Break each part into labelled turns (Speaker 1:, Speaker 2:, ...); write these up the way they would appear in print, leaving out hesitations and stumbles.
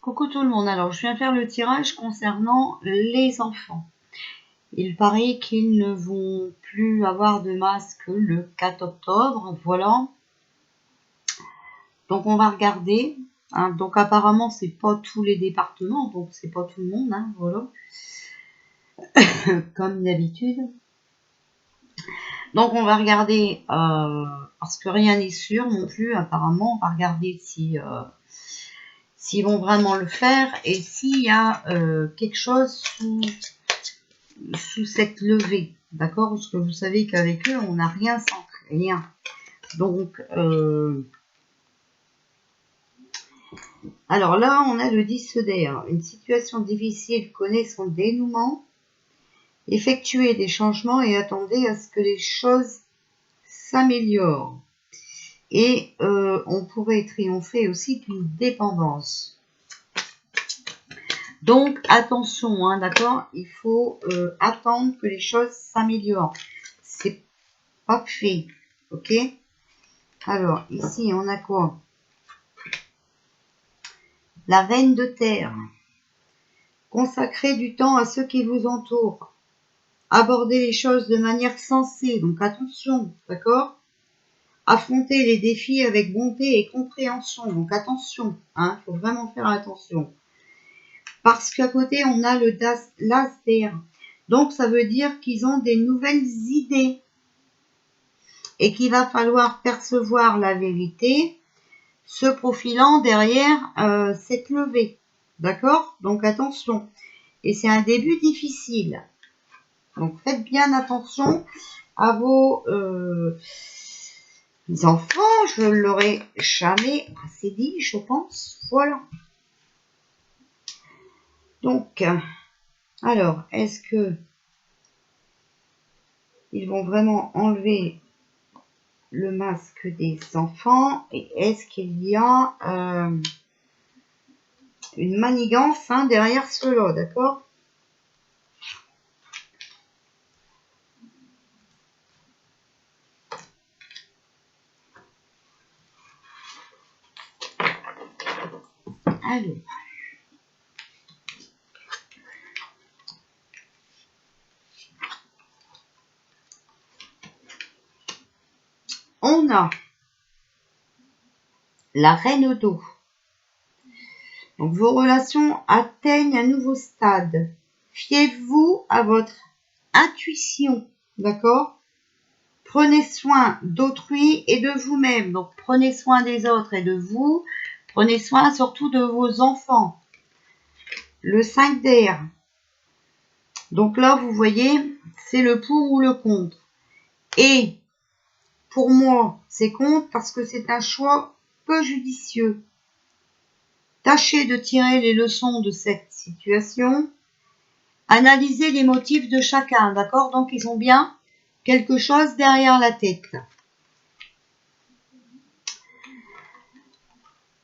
Speaker 1: Coucou tout le monde, alors je viens faire le tirage concernant les enfants. Il paraît qu'ils ne vont plus avoir de masque le 4 octobre, voilà. Donc on va regarder, hein. Donc apparemment c'est pas tous les départements, donc c'est pas tout le monde, hein, voilà. Comme d'habitude. Donc on va regarder, parce que rien n'est sûr non plus, apparemment, on va regarder si... s'ils vont vraiment le faire et s'il y a quelque chose sous cette levée, d'accord? Parce que vous savez qu'avec eux, on n'a rien sans rien. Donc, alors là, on a le 10 d'air. Une situation difficile connaît son dénouement. Effectuez des changements et attendez à ce que les choses s'améliorent. Et on pourrait triompher aussi d'une dépendance. Donc, attention, hein, d'accord? Il faut attendre que les choses s'améliorent. C'est pas fait, ok? Alors, ici, on a quoi? La reine de terre. Consacrez du temps à ceux qui vous entourent. Abordez les choses de manière sensée, donc attention, d'accord? Affrontez les défis avec bonté et compréhension, donc attention, hein, faut vraiment faire attention. Parce qu'à côté, on a l'as d'air. Donc, ça veut dire qu'ils ont des nouvelles idées. Et qu'il va falloir percevoir la vérité se profilant derrière cette levée. D'accord? Donc, attention. Et c'est un début difficile. Donc, faites bien attention à vos enfants. Je ne l'aurais jamais assez dit, je pense. Voilà. Donc, alors, est-ce que ils vont vraiment enlever le masque des enfants et est-ce qu'il y a une manigance derrière cela, d'accord? Alors, on a la reine d'eau. Donc, vos relations atteignent un nouveau stade. Fiez-vous à votre intuition, d'accord? Prenez soin d'autrui et de vous-même. Donc, prenez soin des autres et de vous. Prenez soin surtout de vos enfants. Le 5 d'air. Donc là, vous voyez, c'est le pour ou le contre. Et pour moi, c'est contre parce que c'est un choix peu judicieux. Tâchez de tirer les leçons de cette situation. Analysez les motifs de chacun, d'accord? Donc, ils ont bien quelque chose derrière la tête.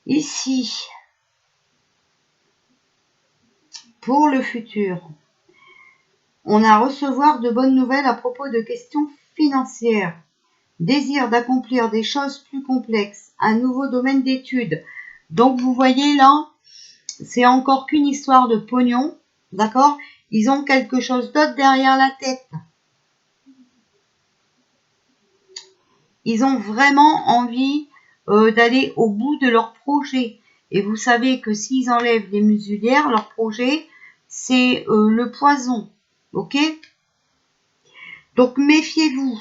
Speaker 1: Ici, pour le futur, on a à recevoir de bonnes nouvelles à propos de questions financières. Désir d'accomplir des choses plus complexes, un nouveau domaine d'études. Donc, vous voyez là, c'est encore qu'une histoire de pognon, d'accord? Ils ont quelque chose d'autre derrière la tête. Ils ont vraiment envie d'aller au bout de leur projet. Et vous savez que s'ils enlèvent les muselières, leur projet, c'est le poison. Ok? Donc, méfiez-vous.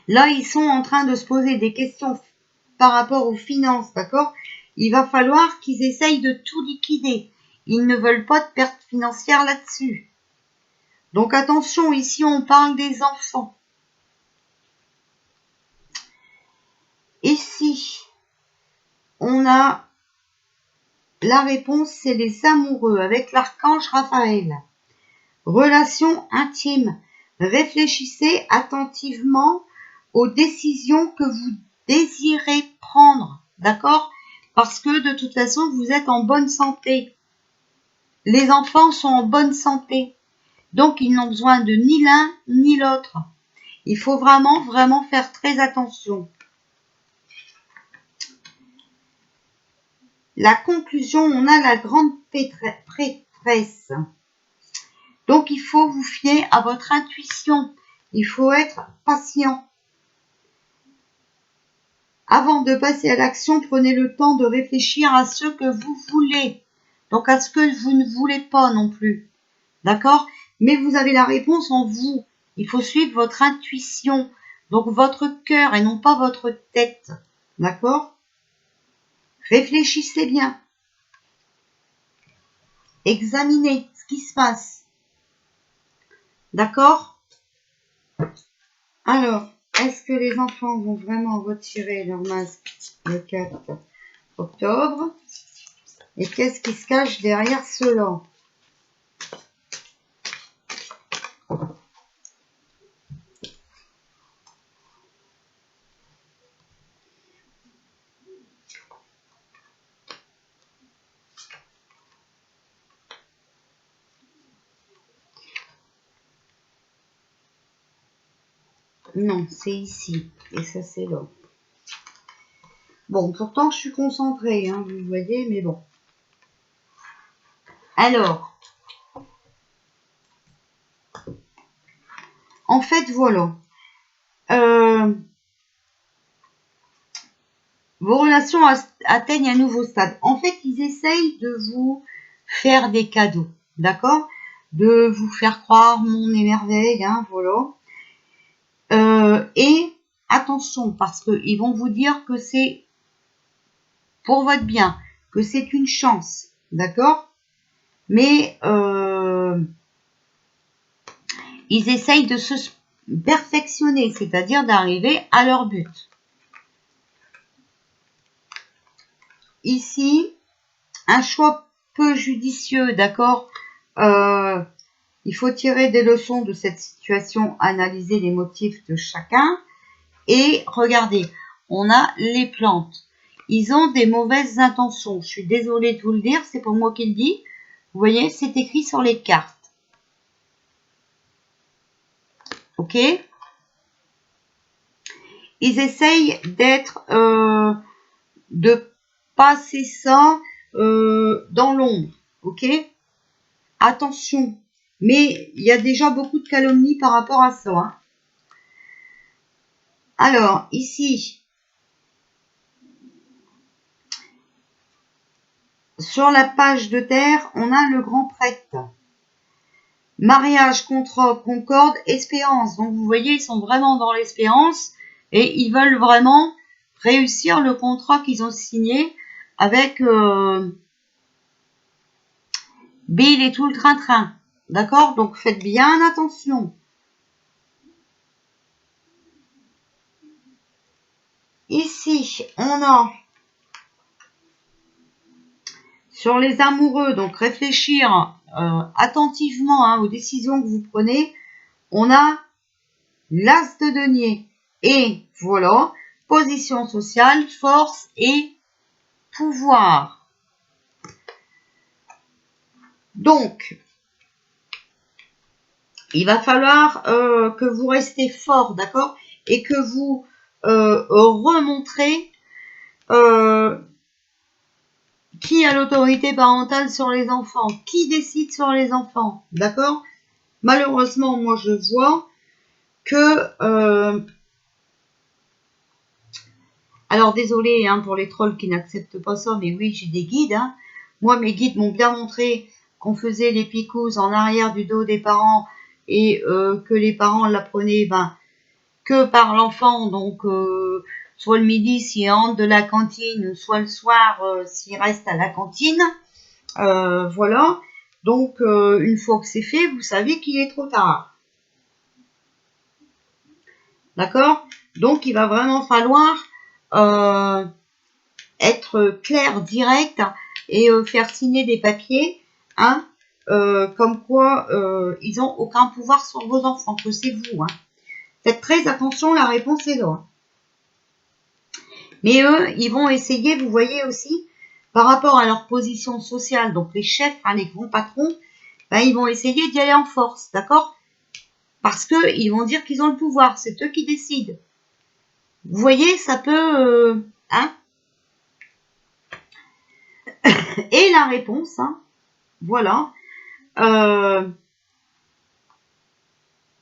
Speaker 1: Là, ils sont en train de se poser des questions par rapport aux finances, d'accord? Il va falloir qu'ils essayent de tout liquider. Ils ne veulent pas de perte financière là-dessus. Donc, attention, ici, on parle des enfants. Ici, on a la réponse, c'est les amoureux avec l'archange Raphaël. Relation intime. Réfléchissez attentivement aux décisions que vous désirez prendre, d'accord? Parce que de toute façon, vous êtes en bonne santé. Les enfants sont en bonne santé. Donc, ils n'ont besoin de ni l'un ni l'autre. Il faut vraiment, vraiment faire très attention. la conclusion, on a la grande prêtresse. Donc, il faut vous fier à votre intuition. Il faut être patient. Avant de passer à l'action, prenez le temps de réfléchir à ce que vous voulez. Donc, à ce que vous ne voulez pas non plus. D'accord? Mais vous avez la réponse en vous. Il faut suivre votre intuition. Donc, votre cœur et non pas votre tête. D'accord? Réfléchissez bien. Examinez ce qui se passe. D'accord? Alors, est-ce que les enfants vont vraiment retirer leur masque le 4 octobre? Et qu'est-ce qui se cache derrière cela? Non, c'est ici. Et ça, c'est là. Bon, pourtant, je suis concentrée, hein, vous voyez, mais bon. Alors, en fait, voilà. Vos relations atteignent un nouveau stade. En fait, ils essayent de vous faire des cadeaux, d'accord? De vous faire croire mon émerveil, hein, voilà. Et attention, parce qu'ils vont vous dire que c'est pour votre bien, que c'est une chance, d'accord? Mais ils essayent de se perfectionner, c'est-à-dire d'arriver à leur but. Ici, un choix peu judicieux, d'accord? Il faut tirer des leçons de cette situation, analyser les motifs de chacun et regardez, on a les plantes. Ils ont des mauvaises intentions. Je suis désolée de vous le dire, c'est pour moi qui le dis. Vous voyez, c'est écrit sur les cartes. Ok? Ils essayent d'être, de passer ça dans l'ombre. Ok? Attention. Mais il y a déjà beaucoup de calomnies par rapport à ça. Hein. Alors, ici, sur la page de terre, on a le grand prêtre. Mariage, contrat, concorde, espérance. Donc, vous voyez, ils sont vraiment dans l'espérance et ils veulent vraiment réussir le contrat qu'ils ont signé avec Bill et tout le train-train. D'accord? Donc, faites bien attention. Ici, on a sur les amoureux, donc réfléchir attentivement hein, aux décisions que vous prenez. On a l'as de denier. Et voilà, position sociale, force et pouvoir. Donc, il va falloir que vous restez fort, d'accord? Et que vous remontrez qui a l'autorité parentale sur les enfants, qui décide sur les enfants, d'accord? Malheureusement, moi je vois que... alors désolé hein, pour les trolls qui n'acceptent pas ça, mais oui, j'ai des guides. Hein. Moi, mes guides m'ont bien montré qu'on faisait les picouses en arrière du dos des parents et que les parents l'apprenaient que par l'enfant. Donc, soit le midi s'il rentre de la cantine, soit le soir s'il reste à la cantine. Voilà. Donc, une fois que c'est fait, vous savez qu'il est trop tard. D'accord? Donc, il va vraiment falloir être clair, direct et faire signer des papiers, hein, comme quoi ils n'ont aucun pouvoir sur vos enfants, que c'est vous. Hein. Faites très attention, la réponse est là. Mais eux, ils vont essayer, vous voyez aussi, par rapport à leur position sociale, donc les chefs, hein, les grands patrons, ben, ils vont essayer d'y aller en force, d'accord? Parce qu'ils vont dire qu'ils ont le pouvoir, c'est eux qui décident. Vous voyez, ça peut... hein Et la réponse, hein, voilà.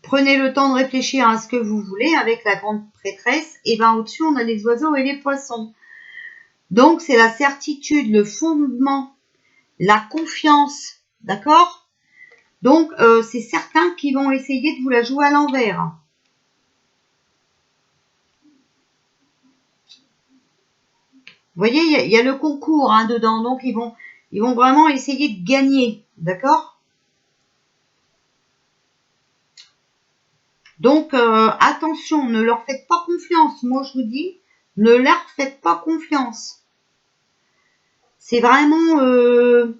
Speaker 1: Prenez le temps de réfléchir à ce que vous voulez avec la grande prêtresse. Et bien au-dessus, on a les oiseaux et les poissons. Donc, c'est la certitude, le fondement, la confiance. D'accord? Donc, c'est certains qui vont essayer de vous la jouer à l'envers. Vous voyez, il y a le concours hein, dedans. Donc, ils vont vraiment essayer de gagner. D'accord? Donc, attention, ne leur faites pas confiance. Moi, je vous dis, ne leur faites pas confiance. C'est vraiment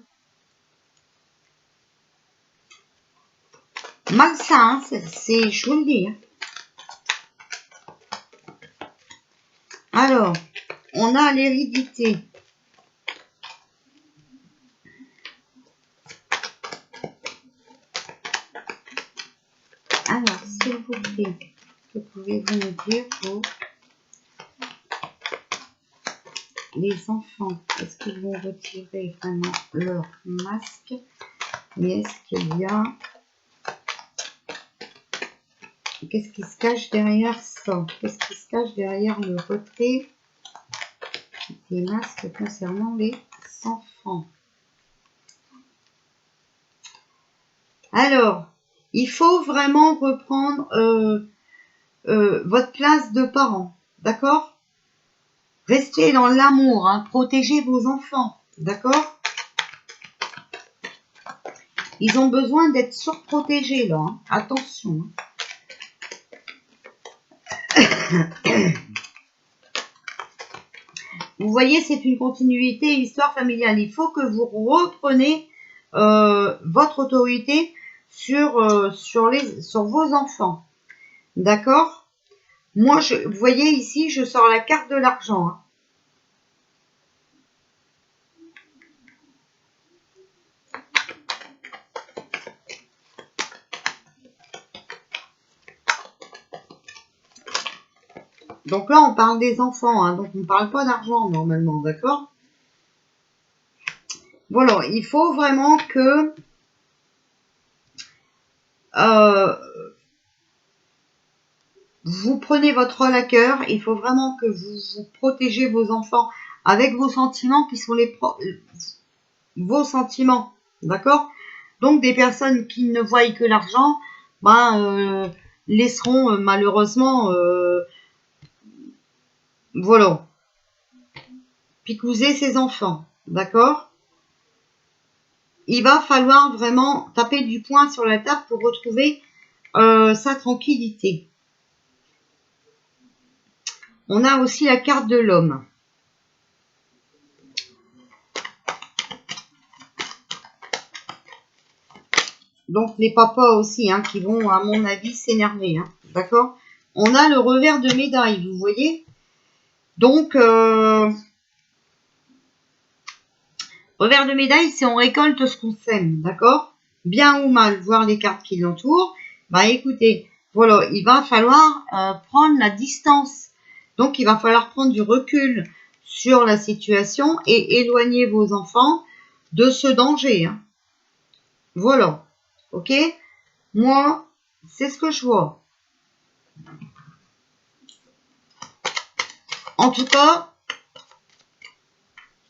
Speaker 1: malsain, hein, je vous le dis. Hein. Alors, on a l'hérédité. Alors, s'il vous plaît, que pouvez-vous me dire pour les enfants? Est-ce qu'ils vont retirer vraiment leur masque? Mais est-ce qu'il y a... Qu'est-ce qui se cache derrière ça? Qu'est-ce qui se cache derrière le retrait des masques concernant les enfants? Alors, il faut vraiment reprendre votre place de parent, d'accord? Restez dans l'amour, hein, protégez vos enfants, d'accord? Ils ont besoin d'être surprotégés, là, hein. Attention. Vous voyez, c'est une continuité, histoire familiale. Il faut que vous repreniez votre autorité sur vos enfants. D'accord? Moi, vous voyez ici, je sors la carte de l'argent. Hein. Donc là, on parle des enfants, hein, donc on ne parle pas d'argent normalement, d'accord? Voilà, il faut vraiment que vous prenez votre rôle à cœur. Il faut vraiment que vous protégez vos enfants avec vos sentiments qui sont vos sentiments, d'accord? Donc des personnes qui ne voient que l'argent, ben, laisseront malheureusement, voilà, picouser ses enfants, d'accord? Il va falloir vraiment taper du poing sur la table pour retrouver sa tranquillité. On a aussi la carte de l'homme. Donc les papas aussi, hein, qui vont, à mon avis, s'énerver, hein, d'accord? On a le revers de médaille, vous voyez? Donc, revers de médaille, c'est on récolte ce qu'on sème, d'accord? Bien ou mal, voir les cartes qui l'entourent. Bah écoutez, voilà, il va falloir prendre la distance. Donc, il va falloir prendre du recul sur la situation et éloigner vos enfants de ce danger. Hein. Voilà, ok? Moi, c'est ce que je vois. En tout cas,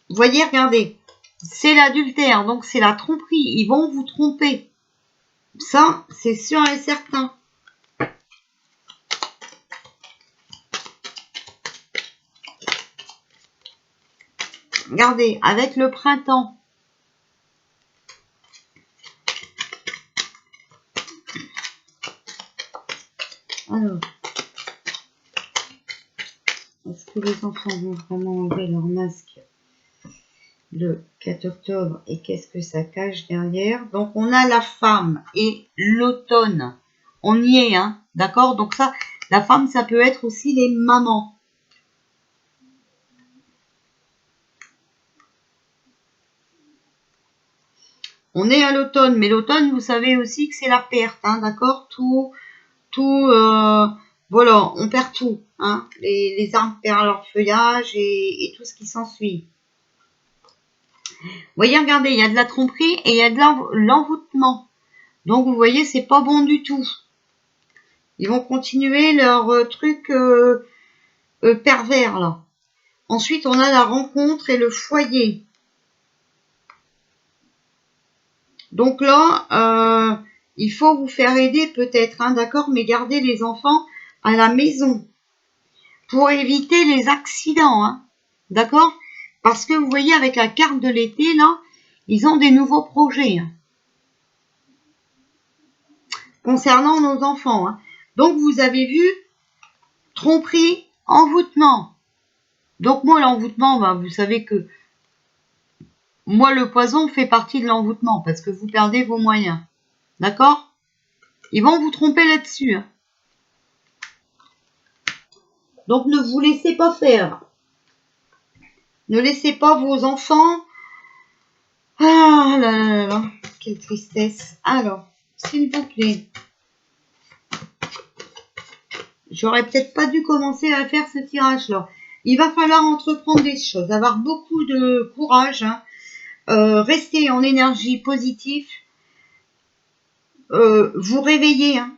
Speaker 1: voyez, regardez, c'est l'adultère, donc c'est la tromperie. Ils vont vous tromper. Ça, c'est sûr et certain. Regardez, avec le printemps. Alors, est-ce que les enfants vont vraiment enlever leur masque le 4 octobre et qu'est-ce que ça cache derrière? Donc, on a la femme et l'automne. On y est, hein, d'accord? Donc ça, la femme, ça peut être aussi les mamans. On est à l'automne, mais l'automne, vous savez aussi que c'est la perte, hein, d'accord? Voilà, on perd tout, hein? Les arbres perdent leur feuillage et tout ce qui s'ensuit. voyez, regardez, il y a de la tromperie et il y a de l'envoûtement. Donc, vous voyez, c'est pas bon du tout. Ils vont continuer leur truc pervers, là. Ensuite, on a la rencontre et le foyer. Donc là, il faut vous faire aider peut-être, hein, d'accord, mais gardez les enfants à la maison pour éviter les accidents, hein, d'accord? Parce que vous voyez, avec la carte de l'été, là, ils ont des nouveaux projets hein, concernant nos enfants. Hein. Donc, vous avez vu, tromperie, envoûtement. Donc, moi, l'envoûtement, ben, vous savez que moi, le poison fait partie de l'envoûtement parce que vous perdez vos moyens. D'accord? Ils vont vous tromper là-dessus. Hein. Donc, ne vous laissez pas faire. Ne laissez pas vos enfants... Ah là là là, quelle tristesse. Alors, s'il vous plaît. J'aurais peut-être pas dû commencer à faire ce tirage-là. Il va falloir entreprendre des choses, avoir beaucoup de courage, hein, rester en énergie positive, vous réveiller, hein,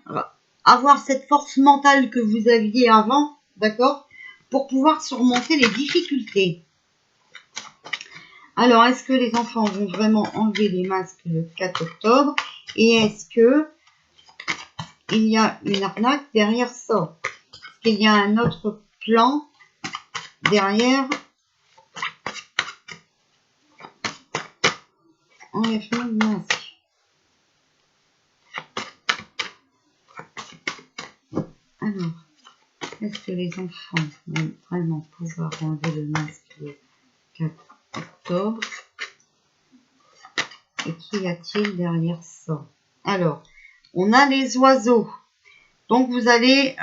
Speaker 1: avoir cette force mentale que vous aviez avant, d'accord, pour pouvoir surmonter les difficultés. Alors, est-ce que les enfants vont vraiment enlever les masques le 4 octobre? Et est-ce que il y a une arnaque derrière ça? Est-ce qu'il y a un autre plan derrière? Enlèvement de masque. Alors, est-ce que les enfants vont vraiment pouvoir enlever le masque le 4 octobre? Et qu'y a-t-il derrière ça? Alors, on a les oiseaux. Donc, vous allez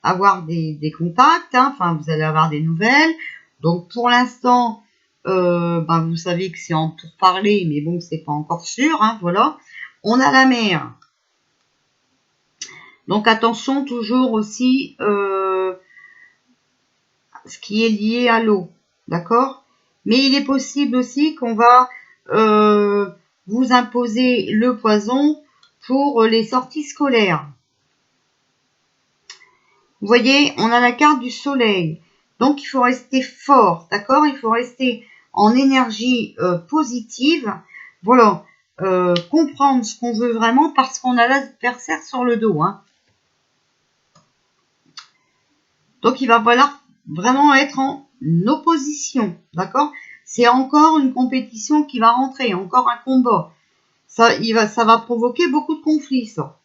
Speaker 1: avoir des contacts. Hein, enfin, vous allez avoir des nouvelles. Donc, pour l'instant, ben, vous savez que c'est en pourparlers, mais bon, c'est pas encore sûr. Hein, voilà. On a la mer. Donc, attention toujours aussi ce qui est lié à l'eau. D'accord? Mais il est possible aussi qu'on va vous imposer le poison pour les sorties scolaires. Vous voyez, on a la carte du soleil. Donc, il faut rester fort, d'accord? Il faut rester en énergie positive. Voilà, comprendre ce qu'on veut vraiment parce qu'on a l'adversaire sur le dos. Hein. Donc, il va falloir vraiment être en opposition, d'accord? C'est encore une compétition qui va rentrer, encore un combat. Ça va provoquer beaucoup de conflits, ça.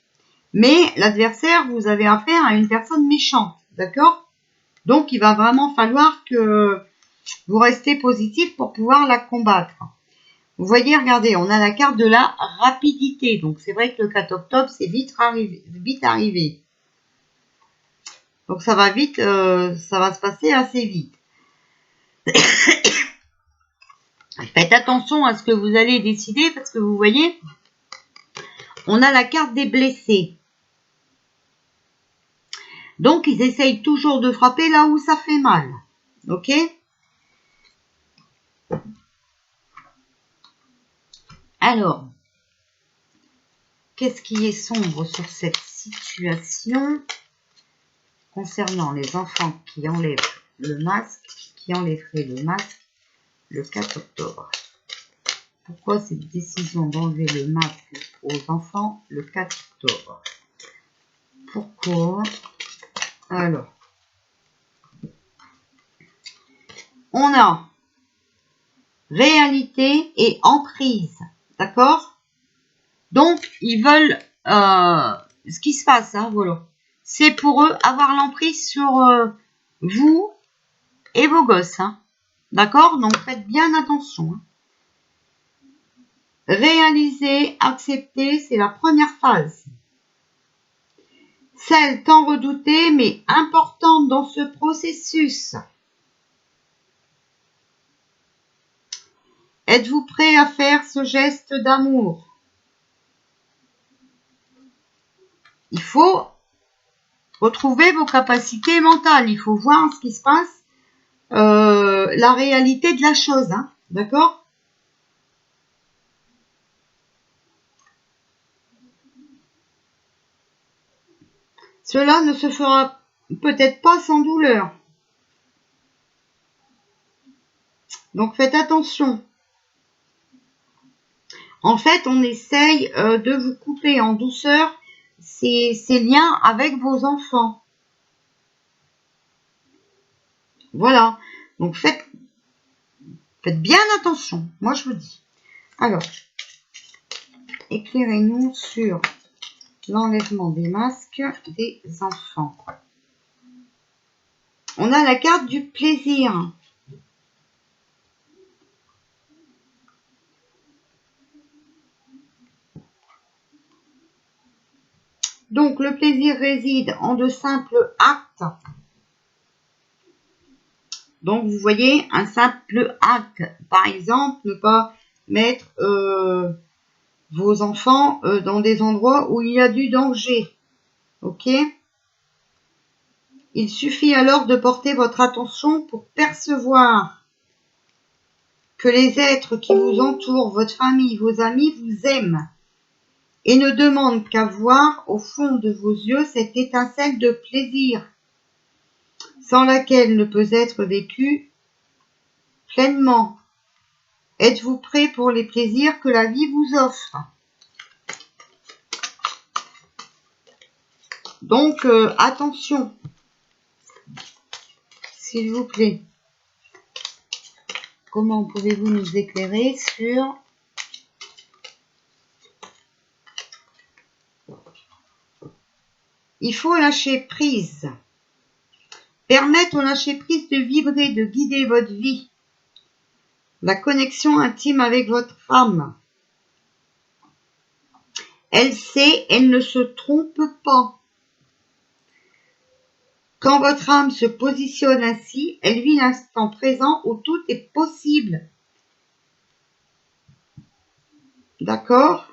Speaker 1: Mais l'adversaire, vous avez affaire à une personne méchante, d'accord? Donc, il va vraiment falloir que vous restez positif pour pouvoir la combattre. Vous voyez, regardez, on a la carte de la rapidité. Donc, c'est vrai que le 4 octobre, c'est vite arrivé. Donc, ça va vite, ça va se passer assez vite. Faites attention à ce que vous allez décider parce que vous voyez, on a la carte des blessés. Donc, ils essayent toujours de frapper là où ça fait mal. Ok? Alors, qu'est-ce qui est sombre sur cette situation concernant les enfants qui enlèvent le masque, qui enlèveraient le masque le 4 octobre? Pourquoi cette décision d'enlever le masque aux enfants le 4 octobre? Pourquoi? Alors, on a réalité et emprise, d'accord? Donc, ils veulent, ce qui se passe, hein, voilà, c'est pour eux avoir l'emprise sur vous et vos gosses, hein, d'accord? Donc, faites bien attention. Hein. Réaliser, accepter, c'est la première phase. Celle tant redoutée, mais importante dans ce processus. Êtes-vous prêt à faire ce geste d'amour? Il faut retrouver vos capacités mentales. Il faut voir ce qui se passe la réalité de la chose, hein, d'accord? Cela ne se fera peut-être pas sans douleur. Donc faites attention. En fait, on essaye de vous couper en douceur ces liens avec vos enfants. Voilà. Donc faites bien attention. Moi, je vous dis. Alors, éclairez-nous sur l'enlèvement des masques des enfants. On a la carte du plaisir. Donc, le plaisir réside en de simples actes. Donc, vous voyez, un simple acte. Par exemple, ne pas mettre vos enfants dans des endroits où il y a du danger. Ok? Il suffit alors de porter votre attention pour percevoir que les êtres qui vous entourent, votre famille, vos amis, vous aiment et ne demandent qu'à voir au fond de vos yeux cette étincelle de plaisir sans laquelle ne peut être vécu pleinement. Êtes-vous prêt pour les plaisirs que la vie vous offre? Donc, attention, s'il vous plaît. Comment pouvez-vous nous éclairer sur il faut lâcher prise. Permettre au lâcher prise de vibrer, de guider votre vie. La connexion intime avec votre âme. Elle sait, elle ne se trompe pas. Quand votre âme se positionne ainsi, elle vit l'instant présent où tout est possible. D'accord?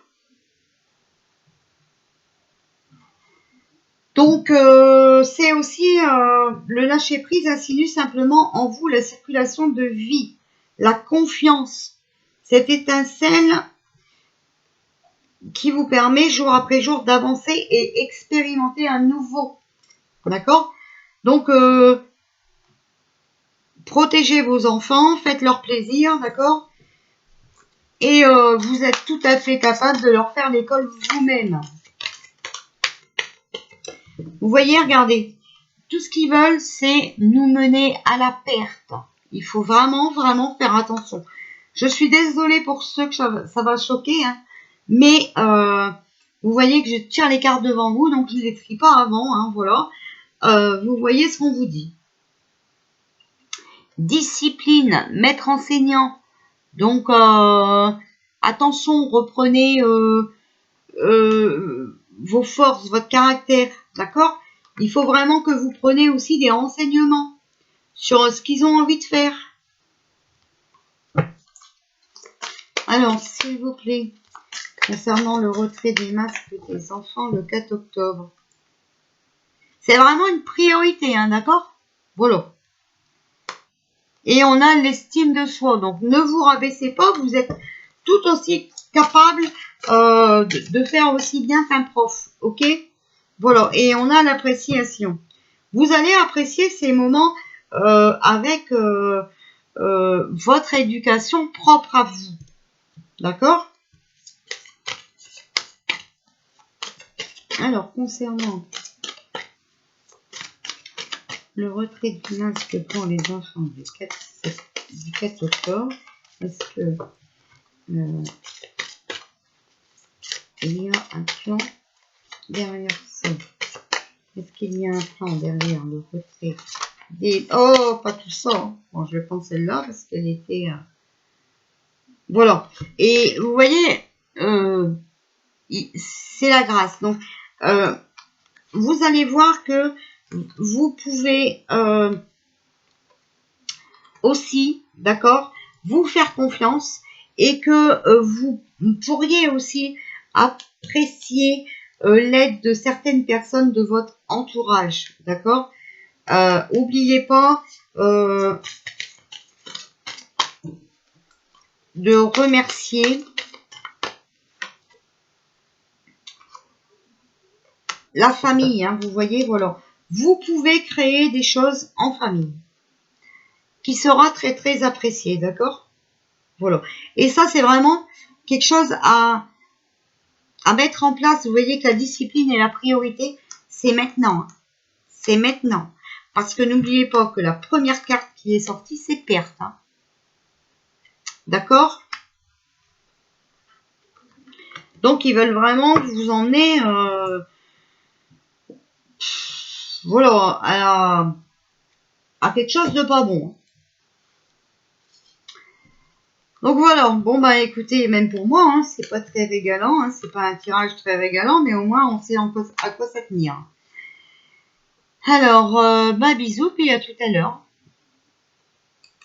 Speaker 1: Donc, c'est aussi le lâcher-prise insinue simplement en vous la circulation de vie, la confiance, cette étincelle qui vous permet jour après jour d'avancer et expérimenter un nouveau. D'accord? Donc, protégez vos enfants, faites leur plaisir, d'accord? Et vous êtes tout à fait capable de leur faire l'école vous-même. Vous voyez, regardez, tout ce qu'ils veulent, c'est nous mener à la perte. Il faut vraiment, vraiment faire attention. Je suis désolée pour ceux que ça va choquer, hein, mais vous voyez que je tire les cartes devant vous, donc je ne les trie pas avant, hein, voilà. Vous voyez ce qu'on vous dit. Discipline, maître enseignant. Donc, attention, reprenez vos forces, votre caractère, d'accord? Il faut vraiment que vous preniez aussi des renseignements sur ce qu'ils ont envie de faire. Alors, s'il vous plaît, concernant le retrait des masques des enfants le 4 octobre. C'est vraiment une priorité, hein, d'accord? Voilà. Et on a l'estime de soi. Donc, ne vous rabaissez pas, vous êtes tout aussi capable de faire aussi bien qu'un prof, ok? Voilà, et on a l'appréciation. Vous allez apprécier ces moments avec votre éducation propre à vous. D'accord? Alors, concernant le retrait du masque pour les enfants du 4 octobre, est-ce que il y a un plan derrière ça? Est-ce qu'il y a un plan derrière le retrait des... Oh, pas tout ça. Bon, je vais prendre celle-là parce qu'elle était... Voilà. Et vous voyez, c'est la grâce. Donc, vous allez voir que vous pouvez aussi, d'accord, vous faire confiance et que vous pourriez aussi apprécier l'aide de certaines personnes de votre entourage, d'accord? Oubliez pas de remercier la famille, hein, vous voyez, voilà. Vous pouvez créer des choses en famille qui sera très très apprécié, d'accord? Voilà. Et ça, c'est vraiment quelque chose à mettre en place. Vous voyez que la discipline et la priorité, c'est maintenant. C'est maintenant. Parce que n'oubliez pas que la première carte qui est sortie, c'est perte. Hein. D'accord? Donc, ils veulent vraiment vous emmener... voilà, à quelque chose de pas bon. Donc voilà, bon bah écoutez, même pour moi, hein, c'est pas très régalant, hein, c'est pas un tirage très régalant, mais au moins on sait à quoi ça tenir. Alors, bah bisous, puis à tout à l'heure.